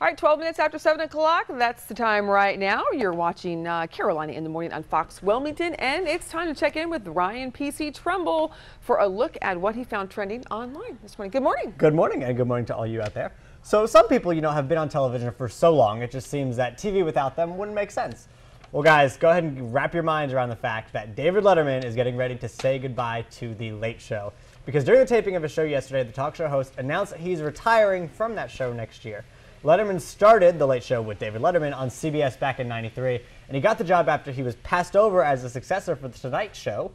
All right, 12 minutes after 7 o'clock. That's the time right now. You're watching Carolina in the Morning on Fox Wilmington, and it's time to check in with Ryan PC Trimble for a look at what he found trending online this morning. Good morning. Good morning, and good morning to all you out there. So some people, have been on television for so long, it just seems that TV without them wouldn't make sense. Well, guys, go ahead and wrap your minds around the fact that David Letterman is getting ready to say goodbye to The Late Show. Because during the taping of his show yesterday, the talk show host announced that he's retiring from that show next year. Letterman started The Late Show with David Letterman on CBS back in '93, and he got the job after he was passed over as the successor for The Tonight Show,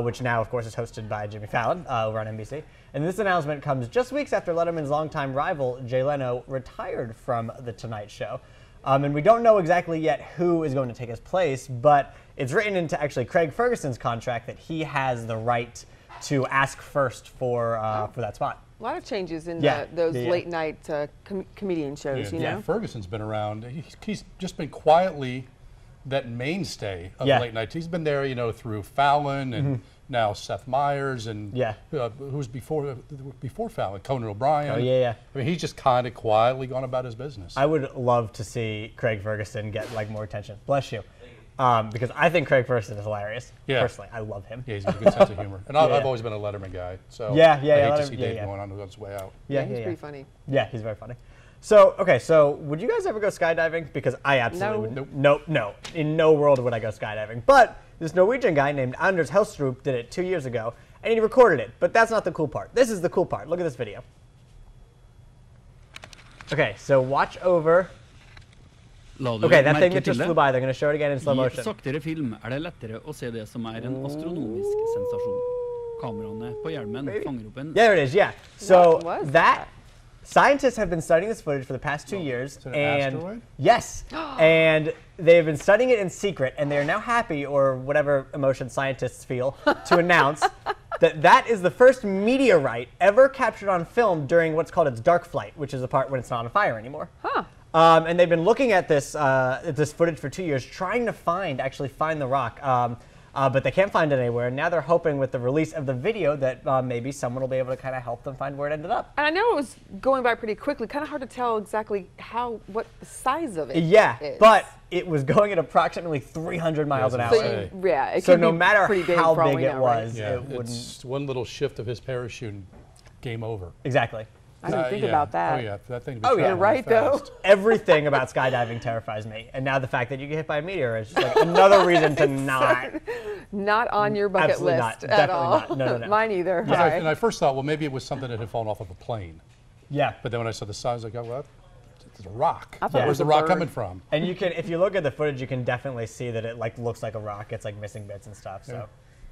which now, of course, is hosted by Jimmy Fallon over on NBC. And this announcement comes just weeks after Letterman's longtime rival, Jay Leno, retired from The Tonight Show. And we don't know exactly yet who is going to take his place, but it's written into actually Craig Ferguson's contract that he has the right to ask first for that spot. A lot of changes in those late night comedian shows, Yeah, Ferguson's been around. He's just been quietly that mainstay of late night. He's been there, through Fallon and now Seth Meyers and who's before Fallon, Conan O'Brien. Oh, yeah. I mean, he's just kind of quietly gone about his business. I would love to see Craig Ferguson get more attention. Bless you. Because I think Craig Ferguson is hilarious. Yeah. Personally, I love him. Yeah, he's got a good sense of humor. And I've always been a Letterman guy. So I hate to see Dave going on his way out. Yeah, he's pretty funny. Yeah, he's very funny. So, okay, so would you guys ever go skydiving? Because I absolutely would. No. In no world would I go skydiving. But this Norwegian guy named Anders Helstrup did it 2 years ago, and he recorded it. But that's not the cool part. This is the cool part. Look at this video. Okay, so watch over. Okay, that thing that just flew by, they're going to show it again in slow motion. I saktere film det lettere å se det som en astronomisk sensasjon. Kameraene på hjelmen fanger opp en... There it is, yeah. So that scientists have been studying this footage for the past 2 years. Is it an asteroid? Yes, and they've been studying it in secret, and they are now happy, or whatever emotion scientists feel, to announce that is the first meteorite ever captured on film during what's called its dark flight, which is the part when it's not on fire anymore. Huh. And they've been looking at this this footage for 2 years, trying to actually find the rock, but they can't find it anywhere. Now they're hoping with the release of the video that maybe someone will be able to kind of help them find where it ended up. And I know it was going by pretty quickly, kind of hard to tell exactly what the size of it is. But it was going at approximately 300 miles an hour. So no matter how big it was, it wouldn't. One little shift of his parachute, game over. Exactly. I didn't think about that. Oh, yeah. That thing you're right, though. Everything about skydiving terrifies me. And now the fact that you get hit by a meteor is just like another reason to not on your bucket list at all. No. Mine either. And I first thought, well, maybe it was something that had fallen off of a plane. Yeah. But then when I saw the size, I was like, oh, well, it's a rock. it Where's the rock coming from? And if you look at the footage, you can definitely see that it looks like a rock. It's missing bits and stuff. So.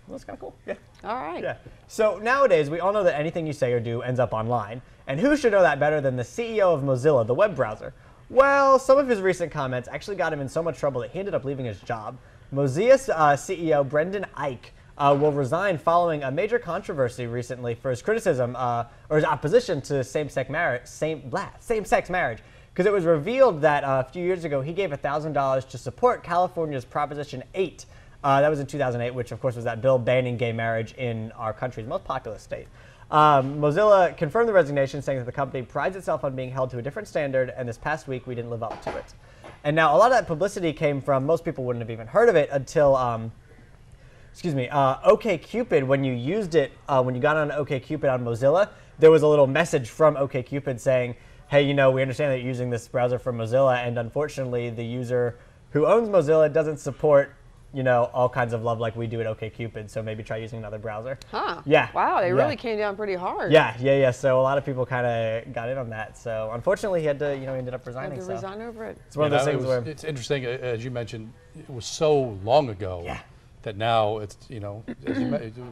Well, that's kind of cool. Yeah. All right. Yeah. So nowadays, we all know that anything you say or do ends up online. And who should know that better than the CEO of Mozilla, the web browser? Well, some of his recent comments actually got him in so much trouble that he ended up leaving his job. Mozilla's CEO, Brendan Eich, will resign following a major controversy recently for his criticism or his opposition to same-sex marriage. Because it was revealed that a few years ago, he gave $1,000 to support California's Proposition 8. That was in 2008, which, of course, was that bill banning gay marriage in our country's most populous state. Mozilla confirmed the resignation, saying that the company prides itself on being held to a different standard, and this past week we didn't live up to it. And now a lot of that publicity came from, most people wouldn't have even heard of it until, OkCupid, when you used it, when you got on OkCupid on Mozilla, there was a little message from OkCupid saying, hey, we understand that you're using this browser from Mozilla, and unfortunately the user who owns Mozilla doesn't support all kinds of love like we do at OkCupid, so maybe try using another browser. Huh. Yeah. Wow, they really came down pretty hard. Yeah. So a lot of people kind of got in on that. So unfortunately, he had to, he ended up resigning. Had to resign over it. It's one of those things where... It's interesting, as you mentioned, it was so long ago that now it's,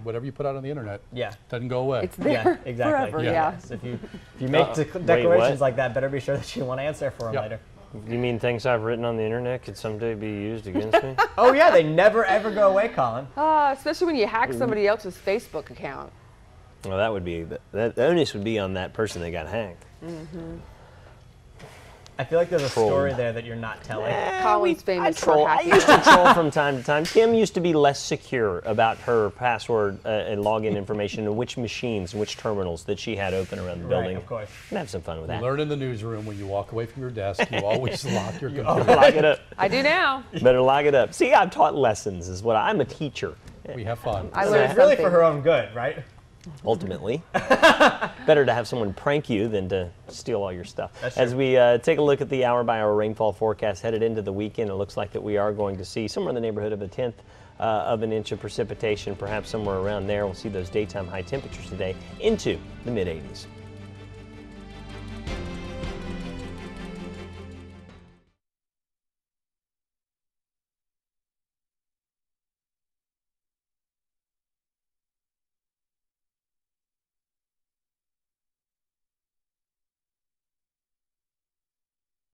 whatever you put out on the internet doesn't go away. It's there exactly. forever, So if you make declarations like that, better be sure that you want to answer for them later. You mean things I've written on the internet could someday be used against me? Oh yeah, they never ever go away, Colin. Especially when you hack somebody else's Facebook account. Well, that would be the onus would be on that person that got hacked. I feel like there's a story there that you're not telling. Colin's famous for I hacking. used to troll from time to time. Kim used to be less secure about her password and login information and which machines and which terminals that she had open around the building. Of course. And have some fun with that. Learn in the newsroom when you walk away from your desk, you always lock your computer. Lock it up. I do now. Better lock it up. See, I've taught lessons is what I'm a teacher. We have fun. I So learned it's really something. for her own good, right? Ultimately. Better to have someone prank you than to steal all your stuff. That's As true. we take a look at the hour-by-hour rainfall forecast headed into the weekend, it looks like that we are going to see somewhere in the neighborhood of a tenth of an inch of precipitation, perhaps somewhere around there. We'll see those daytime high temperatures today into the mid-80s.